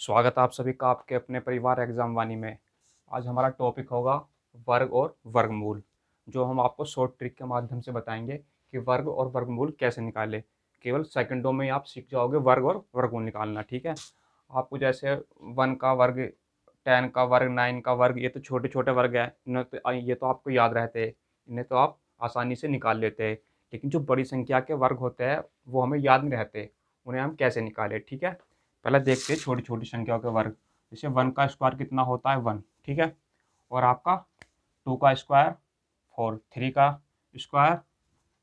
स्वागत है आप सभी का आपके अपने परिवार एग्जाम वानी में। आज हमारा टॉपिक होगा वर्ग और वर्गमूल, जो हम आपको शॉर्ट ट्रिक के माध्यम से बताएंगे कि वर्ग और वर्गमूल कैसे निकालें। केवल सेकंडों में ही आप सीख जाओगे वर्ग और वर्गमूल निकालना। ठीक है, आपको जैसे 1 का वर्ग, 10 का वर्ग, 9 का वर्ग, ये तो छोटे छोटे वर्ग हैं, ये तो आपको याद रहते हैं, इन्हें तो आप आसानी से निकाल लेते हैं। लेकिन जो बड़ी संख्या के वर्ग होते हैं वो हमें याद नहीं रहते, उन्हें हम कैसे निकालें। ठीक है, पहले देखते हैं छोटी छोटी संख्याओं के वर्ग। जैसे 1 का स्क्वायर कितना होता है 1, ठीक है। और आपका 2 का स्क्वायर 4, 3 का स्क्वायर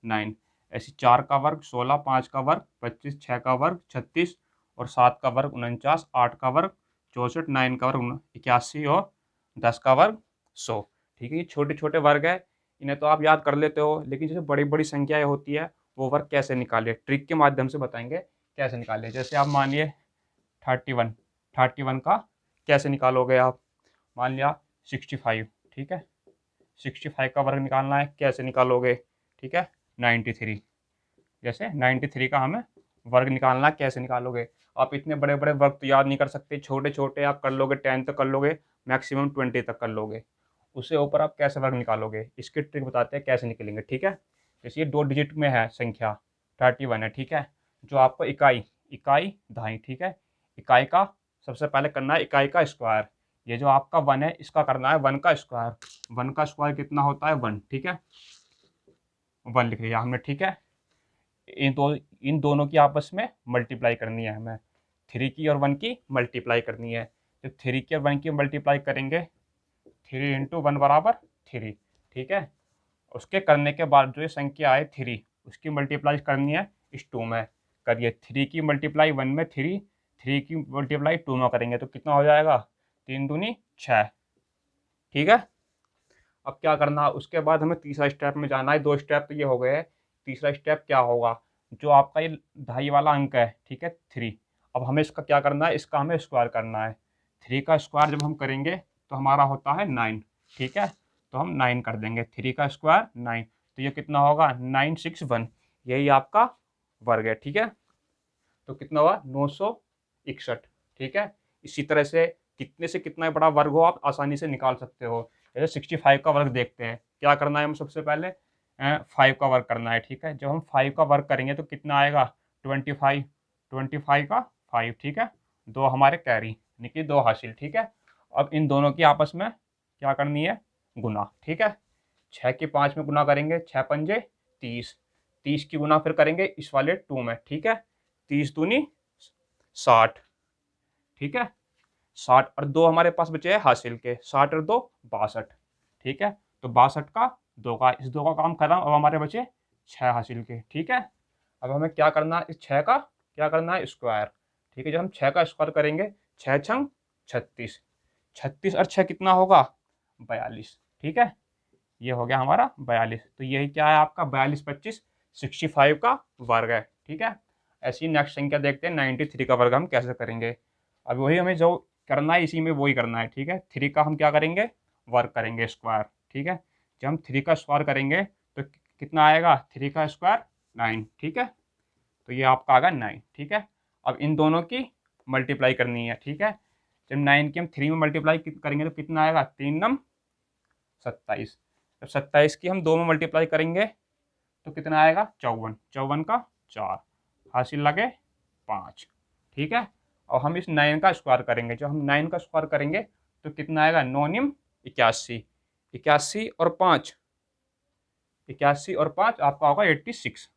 9, ऐसे 4 का वर्ग 16, 5 का वर्ग 25, 6 का वर्ग 36 और 7 का वर्ग 49, 8 का वर्ग 64, 9 का वर्ग 81 और 10 का वर्ग 100। ठीक है, ये छोटे छोटे वर्ग है, इन्हें तो आप याद कर लेते हो, लेकिन जैसे बड़ी बड़ी संख्याएं होती है वो वर्ग कैसे निकाले, ट्रिक के माध्यम से बताएंगे कैसे निकाले। जैसे आप मानिए 31, 31 का कैसे निकालोगे आप। मान लिया 65, ठीक है, 65 का वर्ग निकालना है, कैसे निकालोगे। ठीक है, 93, जैसे 93 का हमें वर्ग निकालना है, कैसे निकालोगे। आप इतने बड़े बड़े वर्ग तो याद नहीं कर सकते, छोटे छोटे आप कर लोगे, 10 तक कर लोगे, मैक्सिमम 20 तक कर लोगे। उससे ऊपर आप कैसे वर्ग निकालोगे, इसकी ट्रिक बताते हैं कैसे निकलेंगे। ठीक है, जैसे ये 2 डिजिट में है संख्या 31 है, ठीक है। जो आपको इकाई, इकाई दहाई, ठीक है, इकाई का सबसे पहले करना है इकाई का स्क्वायर। ये जो आपका 1 है इसका करना है 1 का स्क्वायर। 1 का स्क्वायर कितना होता है 1, ठीक है, 1 लिख लिया हमने। ठीक है, इन दोनों की आपस में मल्टीप्लाई करनी है हमें, 3 की और 1 की मल्टीप्लाई करनी है। जब 3 की और 1 की मल्टीप्लाई करेंगे, 3 इंटू 1 बराबर 3, ठीक है। उसके करने के बाद जो ये संख्या है 3, उसकी मल्टीप्लाई करनी है इस 2 में। करिए, 3 की मल्टीप्लाई 1 में 3, 3 की मल्टीप्लाई 2 में करेंगे तो कितना हो जाएगा, 3 दूनी 6, ठीक है। अब क्या करना, उसके बाद हमें तीसरा स्टेप में जाना है। 2 स्टेप तो ये हो गए, तीसरा स्टेप क्या होगा, जो आपका ये ढाई वाला अंक है, ठीक है, 3। अब हमें इसका क्या करना है, इसका हमें स्क्वायर करना है। 3 का स्क्वायर जब हम करेंगे तो हमारा होता है 9, ठीक है। तो हम 9 कर देंगे, 3 का स्क्वायर 9, तो ये कितना होगा 961, यही आपका वर्ग है। ठीक है, तो कितना हुआ 961, ठीक है। इसी तरह से कितने से कितना बड़ा वर्ग हो आप आसानी से निकाल सकते हो। जैसे 65 का वर्ग देखते हैं, क्या करना है हम सबसे पहले 5 का वर्ग करना है। ठीक है, जब हम 5 का वर्ग करेंगे तो कितना आएगा 25, 25 का 5, ठीक है। दो हमारे कैरी यानी कि 2 हासिल, ठीक है। अब इन दोनों की आपस में क्या करनी है, गुना, ठीक है। 6 की 5 में गुना करेंगे, 6 पंजे 30, 30 की गुना फिर करेंगे इस वाले 2 में, ठीक है। 30 दूनी 60, ठीक है, 60 और 2 हमारे पास बचे हैं हासिल के, 60 और 2 62, ठीक है। तो 62 का 2 का, इस 2 का काम खत्म। अब हमारे बचे 6 हासिल के, ठीक है। अब हमें क्या करना है, इस 6 का क्या करना है स्क्वायर, ठीक है। जब हम 6 का स्क्वायर करेंगे, 6 छंग 36, 36 और 6 कितना होगा 42, ठीक है। ये हो गया हमारा 42, तो यही क्या है आपका 42 25 65 का वर्ग है, ठीक है। ऐसी नेक्स्ट संख्या देखते हैं 93 का वर्ग हम कैसे करेंगे। अब वही हमें जो करना है इसी में वही करना है, ठीक है। 3 का हम क्या करेंगे, वर्ग करेंगे स्क्वायर, ठीक है। जब हम 3 का स्क्वायर करेंगे तो कितना आएगा 3 का स्क्वायर 9, ठीक है। तो ये आपका आ गया 9, ठीक है। अब इन दोनों की मल्टीप्लाई करनी है, ठीक है। जब 9 की हम 3 में मल्टीप्लाई करेंगे तो कितना आएगा 3 नम 27। जब 27 की हम 2 में मल्टीप्लाई करेंगे तो कितना आएगा 54, 54 का 4 हासिल लगे 5, ठीक है। और हम इस 9 का स्क्वायर करेंगे, जब हम 9 का स्क्वायर करेंगे तो कितना आएगा 9 निम 81, 81 और 5, 81 और 5 आपका होगा 86,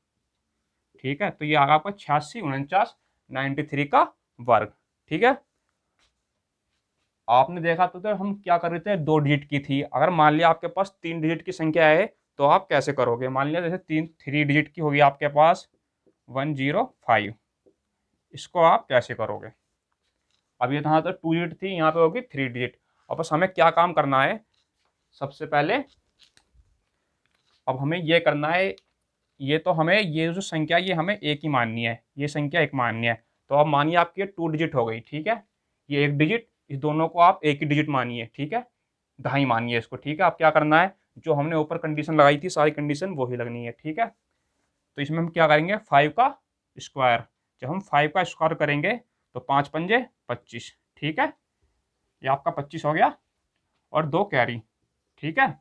ठीक है। तो ये आगा आपका 86 49 93 का वर्ग, ठीक है। आपने देखा तो हम क्या कर रहे थे, 2 डिजिट की थी। अगर मान लिया आपके पास 3 डिजिट की संख्या है तो आप कैसे करोगे। मान लिया जैसे 3 डिजिट की होगी आपके पास 105, इसको आप कैसे करोगे। अब ये यहाँ तो 2 डिजिट थी, यहाँ पे होगी 3 डिजिट। अब बस हमें क्या काम करना है, सबसे पहले अब हमें ये करना है, ये तो हमें ये जो संख्या ये हमें एक ही माननी है, ये संख्या एक माननी है। तो अब मानिए आपकी ये 2 डिजिट हो गई, ठीक है। ये 1 डिजिट, इस दोनों को आप एक ही डिजिट मानिए, ठीक है, ढाई मानिए इसको, ठीक है। अब क्या करना है, जो हमने ऊपर कंडीशन लगाई थी सारी कंडीशन वही लगनी है, ठीक है। तो इसमें हम क्या करेंगे 5 का स्क्वायर, जब हम 5 का स्क्वायर करेंगे तो 5 पंजे 25, ठीक है, ये आपका 25 हो गया और 2 कैरी। ठीक है,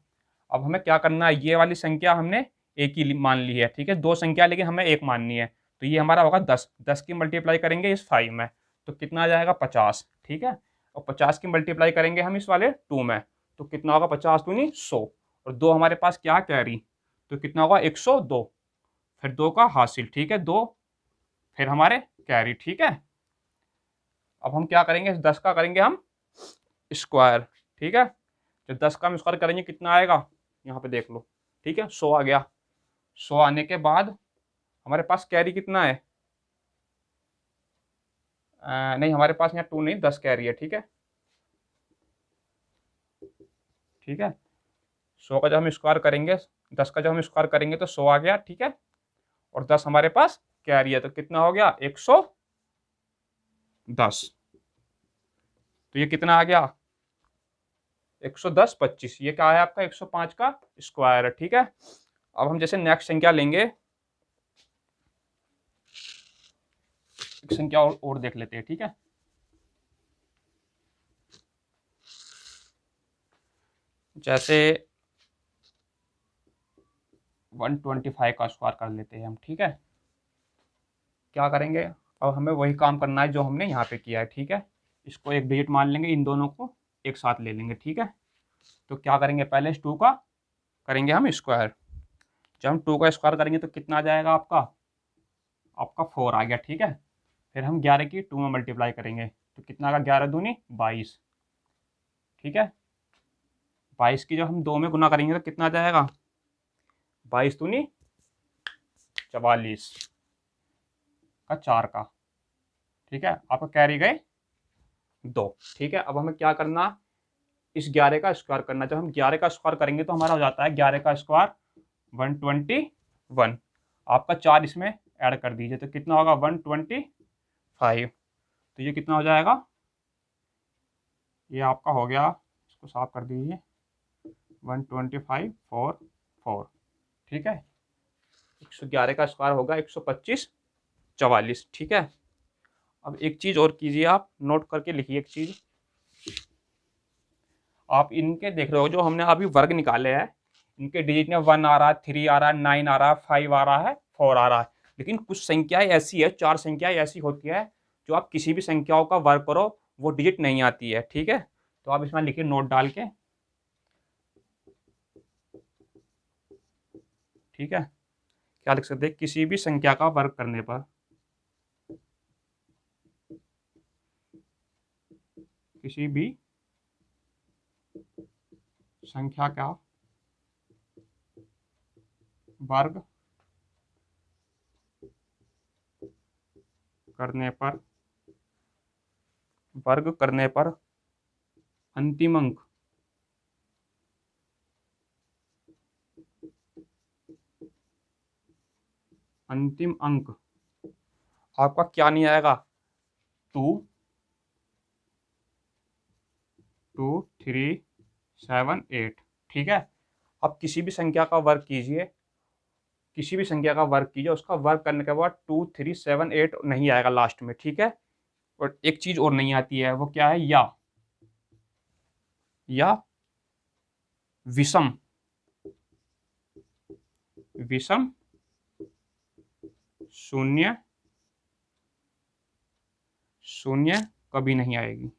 अब हमें क्या करना है, ये वाली संख्या हमने एक ही मान ली है। ठीक है, 2 संख्या लेकिन हमें एक माननी है, तो ये हमारा होगा 10। 10 की मल्टीप्लाई करेंगे इस 5 में तो कितना आ जाएगा 50। ठीक है, और 50 की मल्टीप्लाई करेंगे हम इस वाले 2 में तो कितना होगा 50 दूनी 100 और 2 हमारे पास क्या कैरी तो कितना होगा 102। फिर 2 का हासिल। ठीक है, 2 फिर हमारे कैरी। ठीक है, अब हम क्या करेंगे, इस 10 का करेंगे हम स्क्वायर। ठीक है, जब 10 का हम स्क्वायर करेंगे कितना आएगा, यहाँ पे देख लो। ठीक है, 100 आ गया। 100 आने के बाद हमारे पास कैरी कितना है, नहीं हमारे पास यहाँ 2 नहीं 10 कैरी है। ठीक है, ठीक है, 100 का जब हम स्क्वायर करेंगे, 10 का जब हम स्क्वायर करेंगे तो 100 आ गया। ठीक है, और 10 हमारे पास कैरी है तो कितना हो गया 110। तो ये कितना आ गया 110 25, ये क्या है आपका 105 का स्क्वायर है। ठीक है, अब हम जैसे नेक्स्ट संख्या लेंगे, एक संख्या और देख लेते हैं। ठीक है, जैसे 125 का स्क्वायर कर लेते हैं हम। ठीक है, क्या करेंगे, अब हमें वही काम करना है जो हमने यहाँ पे किया है। ठीक है, इसको एक डिजिट मान लेंगे, इन दोनों को एक साथ ले लेंगे। ठीक है, तो क्या करेंगे, पहले इस 2 का करेंगे हम स्क्वायर। जब हम 2 का स्क्वायर करेंगे तो कितना आ जाएगा आपका, आपका 4 आ गया। ठीक है, फिर हम 11 की 2 में मल्टीप्लाई करेंगे तो कितना आएगा 11 दूनी 22। ठीक है, 22 की जब हम 2 में गुना करेंगे तो कितना आ जाएगा 22 दूनी 44 का 4 का। ठीक है, आपका कैरी गए 2। ठीक है, अब हमें क्या करना, इस 11 का स्क्वायर करना। जब हम 11 का स्क्वायर करेंगे तो हमारा हो जाता है 11 का स्क्वायर 121। आपका 4 इसमें ऐड कर दीजिए तो कितना होगा 125। तो ये कितना हो जाएगा, ये आपका हो गया, इसको साफ कर दीजिए 125 4 4। ठीक है, 111 का स्क्वायर होगा 125 44। ठीक है, अब एक चीज़ और कीजिए, आप नोट करके लिखिए एक चीज़। आप इनके देख रहे हो जो हमने अभी वर्ग निकाले हैं, इनके डिजिट में 1 आ रहा है, 3 आ रहा है, 9 आ रहा है, 5 आ रहा है, 4 आ रहा है। लेकिन कुछ संख्याएं ऐसी है, 4 संख्याएं ऐसी होती है जो आप किसी भी संख्याओं का वर्ग करो वो डिजिट नहीं आती है। ठीक है, तो आप इसमें लिखिए नोट डाल के। ठीक है, क्या लिख सकते हैं, किसी भी संख्या का वर्ग करने पर, किसी भी संख्या का वर्ग करने पर, वर्ग करने पर अंतिम अंक आपका क्या नहीं आएगा 2 2 3 7 8। ठीक है, आप किसी भी संख्या का वर्ग कीजिए, किसी भी संख्या का वर्ग कीजिए, उसका वर्ग करने के बाद 2 3 7 8 नहीं आएगा लास्ट में। ठीक है, और एक चीज और नहीं आती है, वो क्या है, या विषम, विषम शून्य, शून्य कभी नहीं आएगी।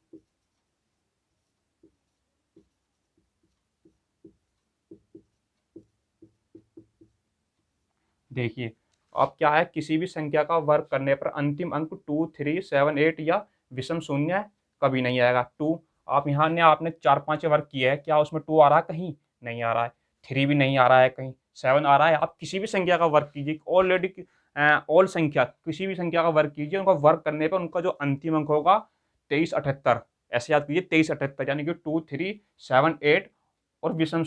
देखिए, अब क्या है, किसी भी संख्या का वर्ग करने पर अंतिम अंक 2 3 7 8 या विषम शून्य कभी नहीं आएगा। 2 आप यहाँ ने आपने 4 5 वर्ग किया है, क्या उसमें 2 आ रहा है, कहीं नहीं आ रहा है, 3 भी नहीं आ रहा है, कहीं 7 आ रहा है। आप किसी भी संख्या का वर्ग कीजिए, ऑलरेडी ऑल संख्या, किसी भी संख्या का वर्ग कीजिए, उनका वर्ग करने पर उनका जो अंतिम अंक होगा 2378। ऐसे याद कीजिए 2378, यानी कि 2 3 7 8 और विषम,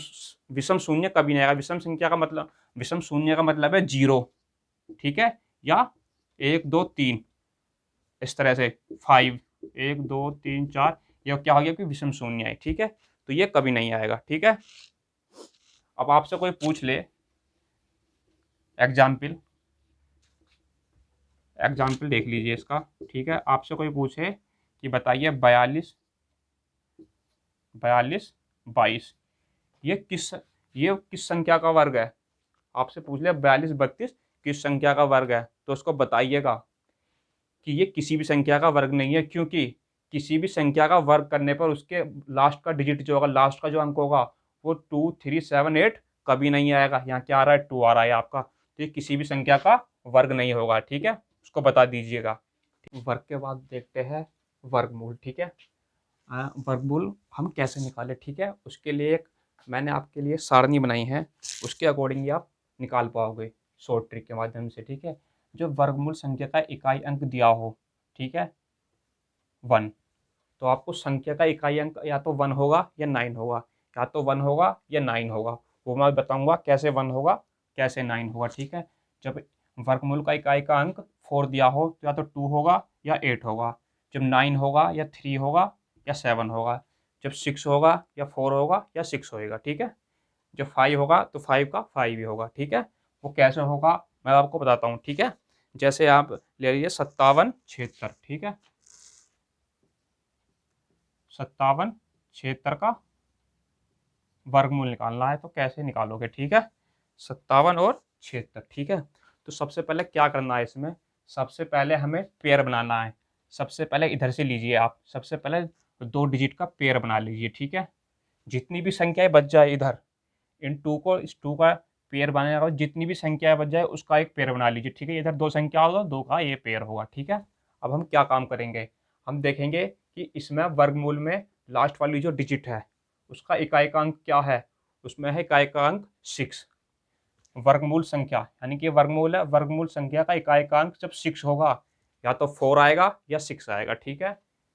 विषम शून्य कभी नहीं आएगा। विषम संख्या का मतलब, विषम शून्य का मतलब है 0। ठीक है, या 1 2 3 इस तरह से 5 1 2 3 4, यह क्या हो गया कि विषम शून्य है। ठीक है, तो ये कभी नहीं आएगा। ठीक है, अब आपसे कोई पूछ ले, एग्जाम्पल, एग्जाम्पल देख लीजिए इसका। ठीक है, आपसे कोई पूछे कि बताइए 42 42 22 ये किस संख्या का वर्ग है। आपसे पूछ लिया 42 32 किस संख्या का वर्ग है, तो उसको बताइएगा कि ये किसी भी संख्या का वर्ग नहीं है, क्योंकि किसी भी संख्या का वर्ग करने पर उसके लास्ट का डिजिट जो होगा, लास्ट का जो अंक होगा वो 2 3 7 8 कभी नहीं आएगा। यहाँ क्या आ रहा है, 2 आ रहा है आपका, तो ये किसी भी संख्या का वर्ग नहीं होगा। ठीक है, उसको बता दीजिएगा। वर्ग के बाद देखते हैं वर्गमूल। ठीक है, वर्गमूल हम कैसे निकालें। ठीक है, उसके लिए एक मैंने आपके लिए सारणी बनाई है, उसके अकॉर्डिंग ही आप निकाल पाओगे शॉर्ट ट्रिक के माध्यम से। ठीक है, जो वर्गमूल संख्या का इकाई अंक दिया हो, ठीक है, 1, तो आपको संख्या का इकाई अंक या तो 1 होगा या 9 होगा, या तो 1 होगा या 9 होगा। वो मैं बताऊंगा कैसे 1 होगा कैसे 9 होगा। ठीक है, जब वर्गमूल का इकाई का अंक 4 दिया हो तो या तो 2 होगा या 8 होगा, जब 9 होगा या 3 होगा या 7 होगा, जब 6 होगा या 4 होगा या 6 होएगा। ठीक है, जब 5 होगा तो 5 का 5 ही होगा। ठीक है, वो कैसे होगा मैं आपको बताता हूँ। ठीक है, जैसे आप ले लीजिए 57 76। ठीक है, 57 76 का वर्गमूल निकालना है, तो कैसे निकालोगे। ठीक है, 57 और 76। ठीक है, तो सबसे पहले क्या करना है इसमें, सबसे पहले हमें पेयर बनाना है। सबसे पहले इधर से लीजिए आप, सबसे पहले 2 डिजिट का पेयर बना लीजिए। ठीक है, जितनी भी संख्याएं बच जाए इधर, इन 2 को इस 2 का पेयर बनाने के बाद जितनी भी संख्याएं बच जाए उसका एक पेयर बना लीजिए। ठीक है, इधर 2 संख्या होगा, 2 का ये पेयर होगा। ठीक है, अब हम क्या काम करेंगे, हम देखेंगे कि इसमें वर्गमूल में लास्ट वाली जो डिजिट है उसका इकाई का अंक क्या है, उसमें है इकाई का अंक 6। वर्गमूल संख्या यानी कि वर्गमूल है, वर्गमूल संख्या का इकाई का अंक जब 6 होगा या तो 4 आएगा या 6 आएगा। ठीक है,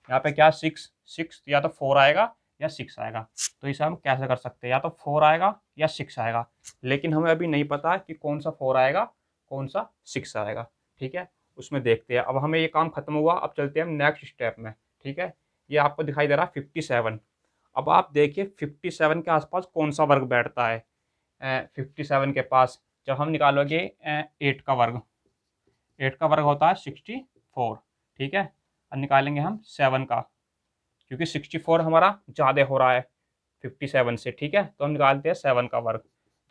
यहाँ पे क्या 6 6 या तो 4 आएगा या 6 आएगा। तो इसे हम कैसे कर सकते हैं, या तो 4 आएगा या 6 आएगा, लेकिन हमें अभी नहीं पता कि कौन सा 4 आएगा कौन सा 6 आएगा। ठीक है, उसमें देखते हैं। अब हमें ये काम खत्म हुआ, अब चलते हैं हम नेक्स्ट स्टेप में। ठीक है, ये आपको दिखाई दे रहा है 57। अब आप देखिए 57 के आसपास कौन सा वर्ग बैठता है। 57 के पास जब हम निकालोगे 8 का वर्ग, 8 का वर्ग होता है 64। ठीक है, अब निकालेंगे हम 7 का, क्योंकि 64 हमारा ज़्यादा हो रहा है 57 से। ठीक है, तो हम निकालते हैं 7 का वर्ग।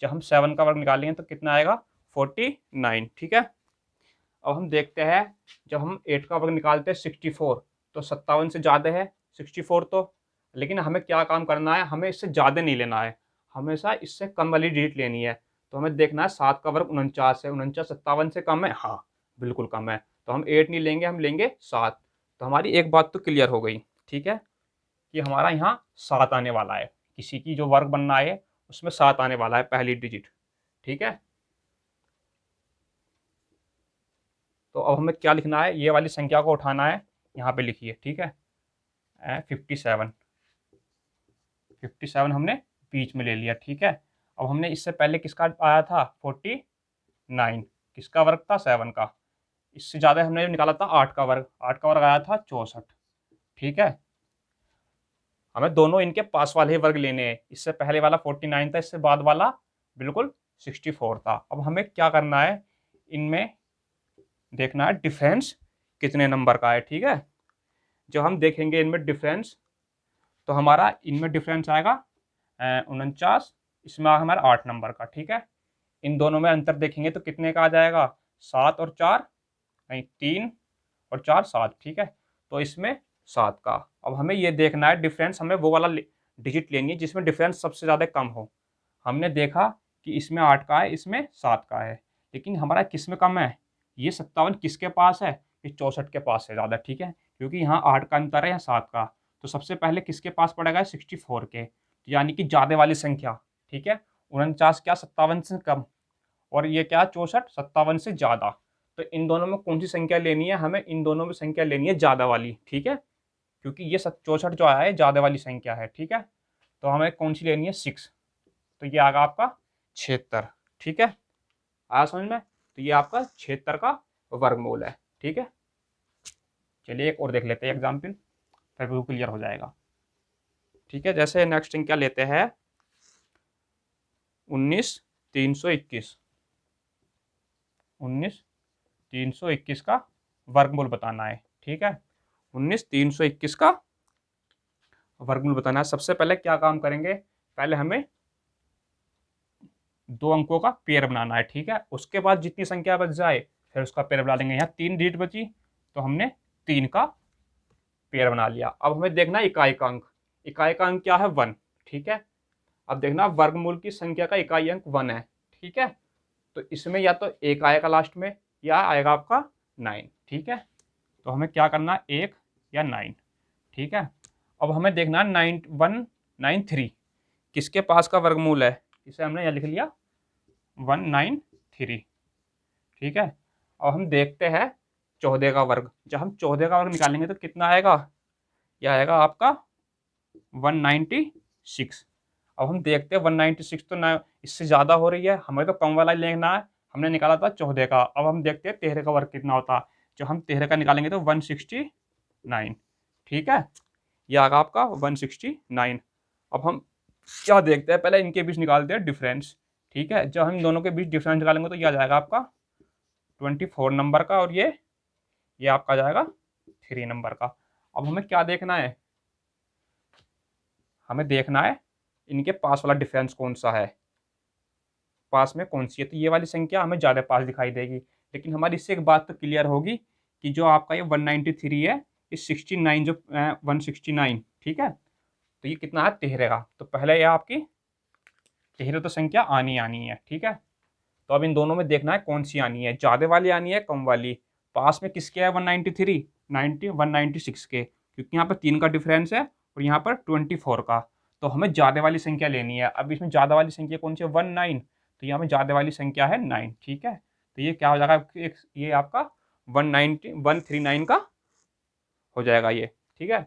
जब हम 7 का वर्ग निकालेंगे तो कितना आएगा 49। ठीक है, अब हम देखते हैं जब हम 8 का वर्ग निकालते हैं 64, तो 57 से ज़्यादा है 64 तो, लेकिन हमें क्या काम करना है, हमें इससे ज़्यादा नहीं लेना है, हमेशा इससे कम वाली डिजिट लेनी है। तो हमें देखना है 7 का वर्ग 49 है, 49 57 से कम है, हाँ बिल्कुल कम है, तो हम 8 नहीं लेंगे, हम लेंगे 7। तो हमारी एक बात तो क्लियर हो गई। ठीक है, कि हमारा यहाँ 7 आने वाला है, किसी की जो वर्ग बनना है उसमें 7 आने वाला है पहली डिजिट। ठीक है, तो अब हमें क्या लिखना है, ये वाली संख्या को उठाना है, यहाँ पे लिखिए। ठीक है, 57 57 हमने बीच में ले लिया। ठीक है, अब हमने इससे पहले किसका आया था 49, किसका वर्ग था 7 का, इससे ज़्यादा हमने निकाला था 8 का वर्ग, 8 का वर्ग आया था 64। ठीक है, हमें दोनों इनके पास वाले ही वर्ग लेने हैं, इससे पहले वाला 49 था, इससे बाद वाला बिल्कुल 64 था। अब हमें क्या करना है, इनमें देखना है डिफरेंस कितने नंबर का है। ठीक है, जब हम देखेंगे इनमें डिफरेंस, तो हमारा इनमें डिफरेंस आएगा 49, इसमें आएगा हमारा 8 नंबर का। ठीक है, इन दोनों में अंतर देखेंगे तो कितने का आ जाएगा, 7 और 4 नहीं 3 और 4 7। ठीक है, तो इसमें 7 का। अब हमें ये देखना है डिफरेंस, हमें वो वाला डिजिट लेनी है जिसमें डिफरेंस सबसे ज़्यादा कम हो। हमने देखा कि इसमें 8 का है, इसमें 7 का है, लेकिन हमारा किस में कम है, ये 57 किसके पास है, ये 64 के पास है ज़्यादा। ठीक है, क्योंकि यहाँ 8 का अंतर है यहाँ 7 का, तो सबसे पहले किसके पास पड़ेगा 64 के, तो यानी कि ज़्यादा वाली संख्या। ठीक है, 49 क्या 57 से कम, और ये क्या 64 57 से ज़्यादा। तो इन दोनों में कौन सी संख्या लेनी है, हमें इन दोनों में संख्या लेनी है ज़्यादा वाली। ठीक है, क्योंकि ये 64 जो आया है ज़्यादा वाली संख्या है। ठीक है, तो हमें कौन सी लेनी है 6, तो ये आगा आपका 76। ठीक है, आया समझ में, तो ये आपका 76 का वर्गमूल है। ठीक है, चलिए एक और देख लेते हैं एग्जाम्पल, फिर वो क्लियर हो जाएगा। ठीक है, जैसे नेक्स्ट क्या लेते हैं 19 321, 19 321 का वर्गमूल बताना है। ठीक है, 19 321 का वर्गमूल बताना है। सबसे पहले क्या काम करेंगे, पहले हमें 2 अंकों का पेयर बनाना है, ठीक है। उसके बाद जितनी संख्या बच जाए फिर उसका पेयर बना लेंगे। यहाँ 3 डिजिट बची तो हमने 3 का पेयर बना लिया। अब हमें देखना है इकाई का अंक। इकाई का अंक क्या है, 1, ठीक है। अब देखना वर्गमूल की संख्या का इकाई अंक 1 है, ठीक है। तो इसमें या तो 1 आएगा लास्ट में या आएगा आपका 9, ठीक है। तो हमें क्या करना है, 1 या 9, ठीक है। अब हमें देखना है 193 किसके पास का वर्गमूल है, इसे हमने यहाँ लिख लिया 193, ठीक है। अब हम देखते हैं 14 का वर्ग। जब हम 14 का वर्ग निकालेंगे तो कितना आएगा, यह आएगा आपका 196। अब हम देखते हैं 196 तो ना इससे ज़्यादा हो रही है, हमें तो कम वाला ही लेना है। हमने निकाला था 14 का। अब हम देखते हैं 13 का वर्ग कितना होता है। जो हम 13 का निकालेंगे तो 169, ठीक है। ये आएगा आपका 169। अब हम क्या देखते हैं, पहले इनके बीच निकालते हैं डिफरेंस, ठीक है। जब हम दोनों के बीच डिफरेंस निकालेंगे तो ये आ जाएगा आपका 24 नंबर का, और ये आपका जाएगा 3 नंबर का। अब हमें क्या देखना है, हमें देखना है इनके पास वाला डिफरेंस कौन सा है, पास में कौन सी है। तो ये वाली संख्या हमें ज़्यादा पास दिखाई देगी। लेकिन हमारी इससे एक बात तो क्लियर होगी कि जो आपका ये 193 है, ये 69 जो 169, ठीक है। तो ये कितना है, 13 का। तो पहले ये आपकी 13 तो संख्या आनी है, ठीक है। तो अब इन दोनों में देखना है कौन सी आनी है, ज़्यादा वाली आनी है कम वाली। पास में किसके है 193, 196 के, क्योंकि यहाँ पर 3 का डिफरेंस है और यहाँ पर 24 का। तो हमें ज़्यादा वाली संख्या लेनी है। अब इसमें ज़्यादा वाली संख्या कौन सी है, 19। तो यहाँ पर ज़्यादा वाली संख्या है 9, ठीक है। तो ये क्या हो जाएगा, ये आपका 139 का हो जाएगा ये, ठीक है।